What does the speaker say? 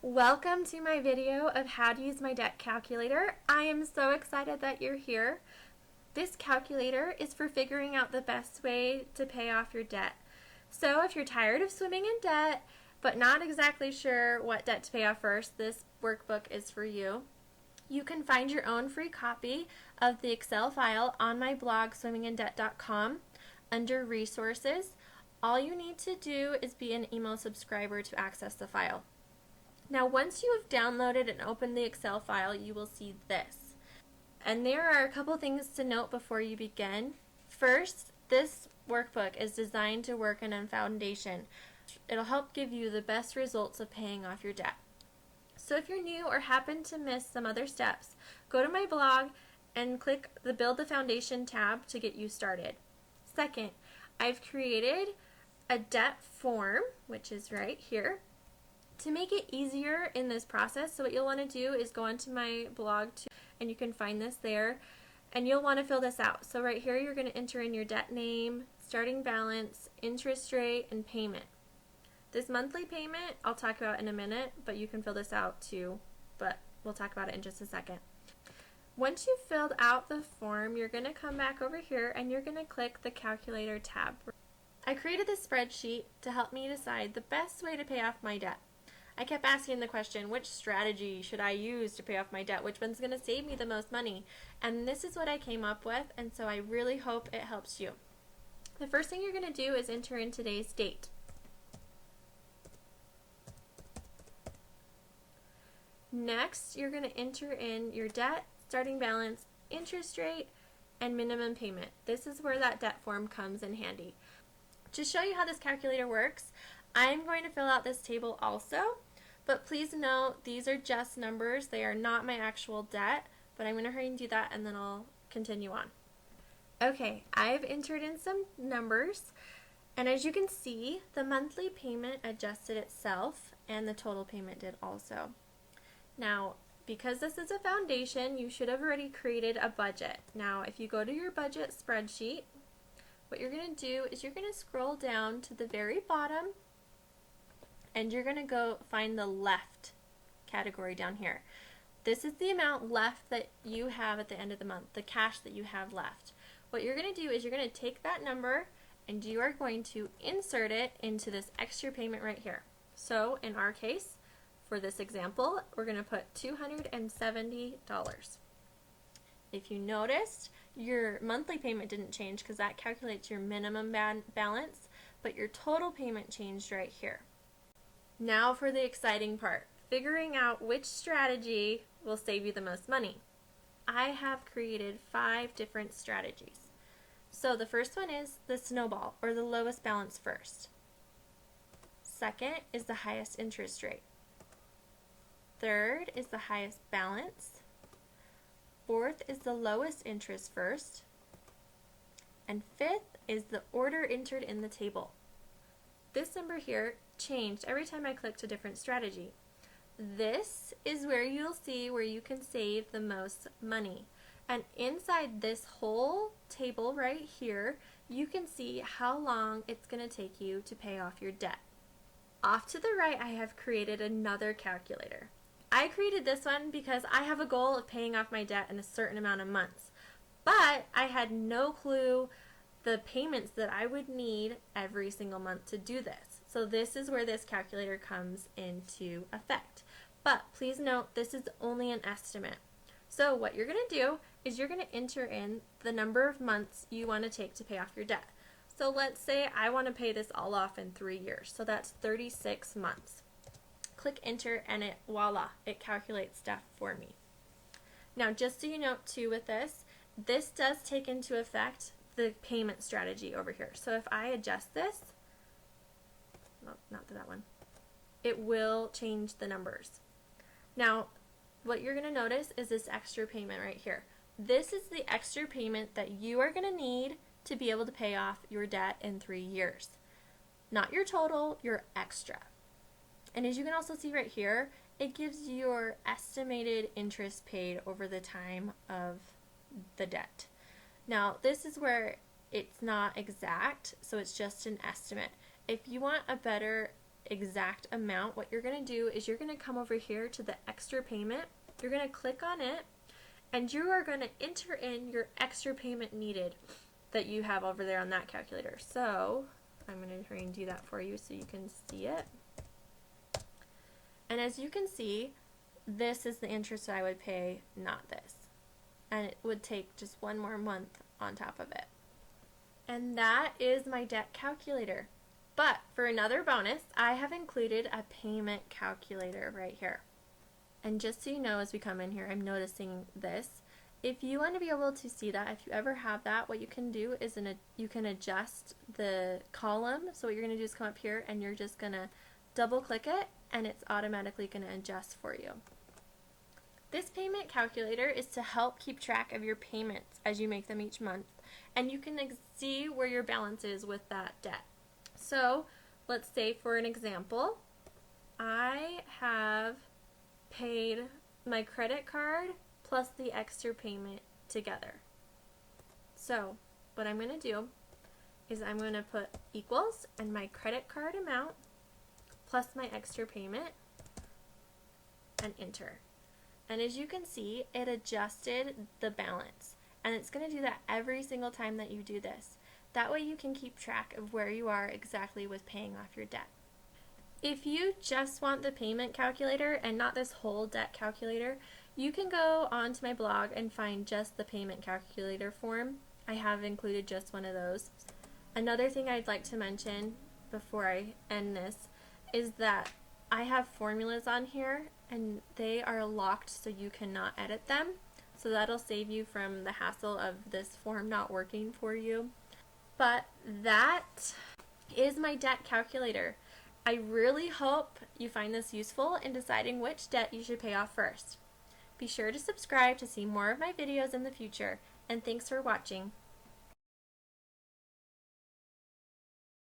Welcome to my video of how to use my debt calculator. I am so excited that you're here. This calculator is for figuring out the best way to pay off your debt. So if you're tired of swimming in debt, but not exactly sure what debt to pay off first, this workbook is for you. You can find your own free copy of the Excel file on my blog, swimmingindebt.com, under Resources. All you need to do is be an email subscriber to access the file. Now, once you have downloaded and opened the Excel file, you will see this. And there are a couple things to note before you begin. First, this workbook is designed to work in a foundation. It'll help give you the best results of paying off your debt. So if you're new or happen to miss some other steps, go to my blog and click the Build the Foundation tab to get you started. Second, I've created a debt form, which is right here, to make it easier in this process. So what you'll want to do is go onto my blog and you can find this there, and you'll want to fill this out. So right here you're going to enter in your debt name, starting balance, interest rate, and payment. This monthly payment I'll talk about in a minute, but you can fill this out too, but we'll talk about it in just a second. Once you've filled out the form, you're going to come back over here and you're going to click the calculator tab. I created this spreadsheet to help me decide the best way to pay off my debt. I kept asking the question, which strategy should I use to pay off my debt? Which one's going to save me the most money? And this is what I came up with, and so I really hope it helps you. The first thing you're going to do is enter in today's date. Next, you're going to enter in your debt, starting balance, interest rate, and minimum payment. This is where that debt form comes in handy. To show you how this calculator works, I'm going to fill out this table also, but please note these are just numbers. They are not my actual debt, but I'm going to hurry and do that and then I'll continue on. Okay, I've entered in some numbers, and as you can see, the monthly payment adjusted itself and the total payment did also. Now, because this is a foundation, you should have already created a budget. Now, if you go to your budget spreadsheet, what you're going to do is you're going to scroll down to the very bottom and you're going to go find the left category down here. This is the amount left that you have at the end of the month, the cash that you have left. What you're going to do is you're going to take that number and you are going to insert it into this extra payment right here. So in our case, for this example, we're going to put $270. If you noticed, your monthly payment didn't change because that calculates your minimum balance, but your total payment changed right here. Now for the exciting part, figuring out which strategy will save you the most money. I have created 5 different strategies. So the first one is the snowball, or the lowest balance first. Second is the highest interest rate. Third is the highest balance. Fourth is the lowest interest first. And fifth is the order entered in the table. This number here changed every time I clicked a different strategy. This is where you'll see where you can save the most money. And inside this whole table right here, you can see how long it's going to take you to pay off your debt. Off to the right, I have created another calculator. I created this one because I have a goal of paying off my debt in a certain amount of months. But I had no clue the payments that I would need every single month to do this. So this is where this calculator comes into effect. But please note, this is only an estimate. So what you're going to do is you're going to enter in the number of months you want to take to pay off your debt. So let's say I want to pay this all off in 3 years. So that's 36 months. Click enter and voila, it calculates stuff for me. Now just so you know too with this does take into effect the payment strategy over here. So if I adjust this, no, not to that one, it will change the numbers. Now what you're going to notice is this extra payment right here. This is the extra payment that you are going to need to be able to pay off your debt in 3 years. Not your total, your extra. And as you can also see right here, it gives your estimated interest paid over the time of the debt. Now this is where it's not exact, so it's just an estimate. If you want a better exact amount, what you're going to do is you're going to come over here to the extra payment. You're going to click on it, and you are going to enter in your extra payment needed that you have over there on that calculator. So I'm going to try and do that for you so you can see it. And as you can see, this is the interest I would pay, not this. And it would take just one more month on top of it. And that is my debt calculator. But for another bonus, I have included a payment calculator right here. And just so you know, as we come in here, I'm noticing this. If you want to be able to see that, if you ever have that, what you can do is you can adjust the column. So what you're going to do is come up here and you're just going to double click it, and it's automatically going to adjust for you. This payment calculator is to help keep track of your payments as you make them each month, and you can see where your balance is with that debt. So let's say, for an example, I have paid my credit card plus the extra payment together. So what I'm going to do is I'm going to put equals and my credit card amount plus my extra payment and enter. And as you can see, it adjusted the balance, and it's going to do that every single time that you do this. That way you can keep track of where you are exactly with paying off your debt. If you just want the payment calculator and not this whole debt calculator, you can go onto my blog and find just the payment calculator form. I have included just one of those. Another thing I'd like to mention before I end this is that I have formulas on here, and they are locked so you cannot edit them. So that'll save you from the hassle of this form not working for you. But that is my debt calculator. I really hope you find this useful in deciding which debt you should pay off first. Be sure to subscribe to see more of my videos in the future, and thanks for watching.